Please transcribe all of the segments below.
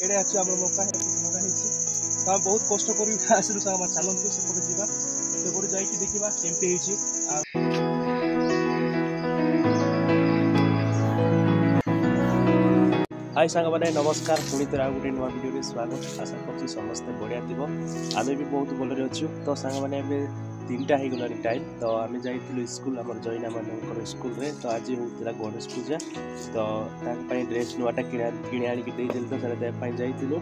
एड़े अच्छे आम मका लगा तो बहुत कष्ट कर आसलु चलतु सेपटे जावा सेपटे जाकि देखा केमती हाय सांग मैंने नमस्कार पुणी थे गोटे नुआ वीडियो स्वागत आशा कर समस्ते बढ़िया थी आम भी बहुत भलि अच्छु तो सांग मैंने 3टा हो गलानी टाइम तो आम जाइलु स्कूल आम जैना मान स्कूल रे तो आज होता गणेश पूजा तो ड्रेस नुआटा कि आनिक देदेली तो सर जाइलु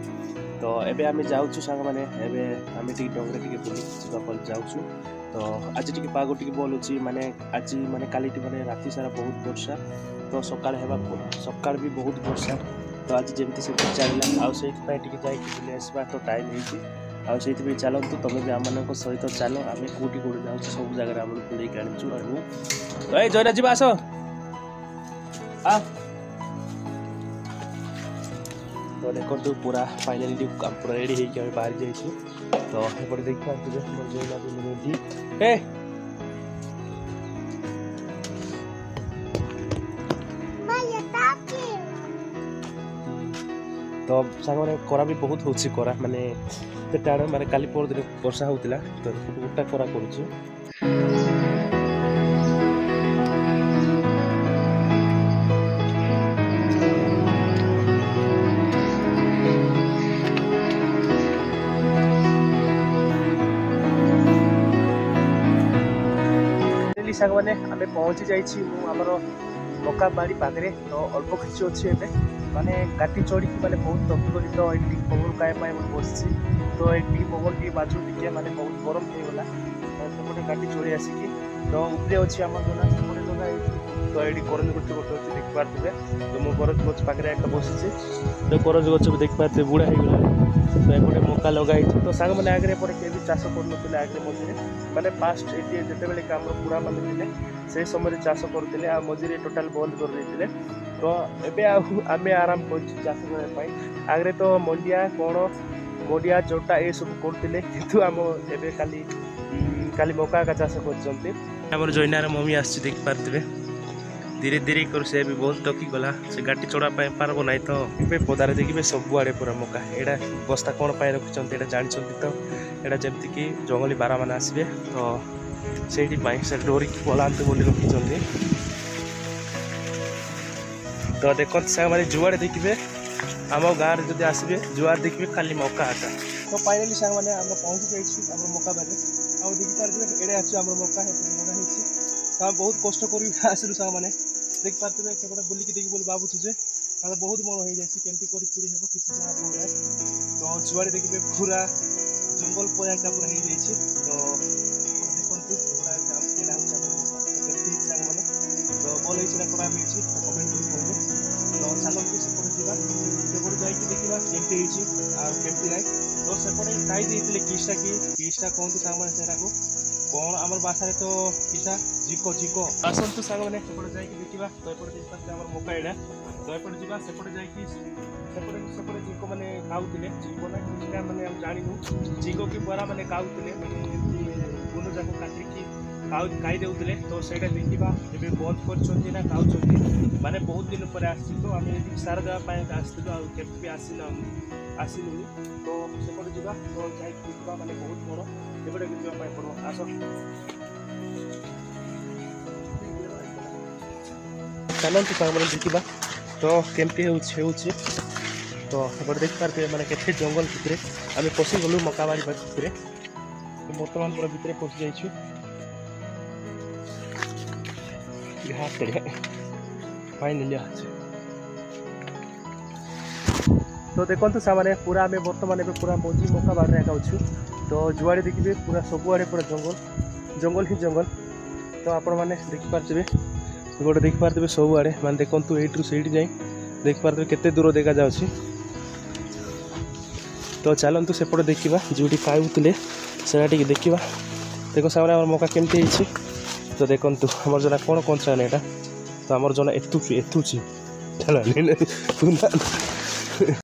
तो एबे आम जाऊँ सांग मैंने आम डंगरे टे बुली जावाक जाऊँ तो आज टी पाग टी भल अच्छी माने आज माने काली माने राति सारा बहुत वर्षा तो सकाळ सकाळ भी बहुत वर्षा तो आज जमी से चलला आउ से बुले आसवा तो टाइम हो चलतु तुम भी आम सहित चल आम कौटी कौटी जाऊँ सब जगह आम बुलेक आनी जयना जी आस तो देखो पूरा फाइनाली पूरा रेडी होकर बाहर जाइए तो एपटे देखा जयना भी रेडी तो सांग करा भी बहुत होची करा माने टाण माने काली पर दिन वर्षा होता तो गोटा करा करुचु सांग मैंने आम पहुँची जामर मका बाड़ी पाखे तो अल्प किसी अच्छे माने काटी चढ़ी माने बहुत तपी गली तो ये पवन खाया बस तो ये पवन टी बाजू टे माने बहुत गरम हो गला सेपटे काटी चढ़ी आसिकी तो उपरे अच्छी आम जोना सेपटे लगा तो ये करंज गच गोटे अच्छे देखी पारे तो मुझे करंज गच पाखे एक बसी तो करंज गच भी देखी पारे बुढ़ा हो गला तो एपटे मका लगाई तो सांग मैंने आगे एपटे किए भी चाष कर आगे मझे माने फास्ट ये जिते काम पूरा माने से समय चाष करते मझे टोटाल बंद कर देते तो एबे आम आराम कर चाष करने आगे तो मंडिया कौन मंडिया जोटा ये सब करते किंतु आम एबे काली मका का चाष कर जैनार मम्मी आसी देख पारे धीरे धीरे कर से भी बहुत टकी गला से गाटी चढ़ा पारब ना तो पदारे देखिए सबुआड़े पूरा मका एटा बस्ता कौन रखिंट एटा जानते तो यहाँ जमती कि जंगली बारा मैंने आसबे तो से डोरिक पलांतु बोली रखिंट तो देखते सांग जुआड़े देखिए आम गाँव में जब आसबे जुआर देखिए खाली मका आका तो फाइनाली सांग मैंने आम पहुँची जाइए मका बारे आ देखी पारे एड़े अच्छे आम मका लगा तो बहुत कष्ट कर आसलु सांग मैंने देख पारे सेपटे बुलिक देखी बोली भावुँ जे बहुत मन हो जाए केमती कर पूरी हे किसी जना पड़ा तो जुआड़े देखिए पूरा जंगल पूरा पूरा हो जाए तो देखते सांग मैंने तो भल होना करा मिली कमेंट कर कहले तो चलते सेपटे जावा सेपटे जाकि देखा केमती केमती ना तो सेपटे खाई देते किसटा कहते सांग मैंने से कौन आम बासा तो किसा जिको जिको आसतु सांग मैंने सेपटे जाकि देखा तो एपटे देखते मका एड़ा तो एपटे जावा सेपटे जाकि सेपटे जिको मैंने खाऊले जिको ना किसटा मैंने जानू जिको कि बरा मैंने खाऊले गुण जाक काटिकी खाई देते तो सहीटा देखा ए बंद कर खाऊँ माने बहुत दिन पर आसी तो आम सार देवाई आसलु भी आसलु तो सेपटे जावा तो देखा माने बहुत बड़ एपटे जावाई पड़ो आस चलते सांग मैंने देखा तो केमती हो तो एपटे देख पारे मैंने केते जंगल भितर आम पशि गलु मका बाड़ी भितर बर्तमान पूरा भितर पशि जाइए फाइनली तो देखो सामने पूरा आम बर्तमान पूरा मझी मका बाड़े आछु तो जुआड़े देखिए पूरा सबुआड़े पूरा जंगल ही जंगल तो आपण मैंने देखिपारे गोटे देखिपारे सबुआड़े माने देखु यू से जाए देखिपारे केते दूर देखा जा तो चलतु सेपटे देखा जोटी खाऊले से देखा देखो सामने मका केमती तो देखु आम जना कौन कंचा ना तो आमर जना एतुची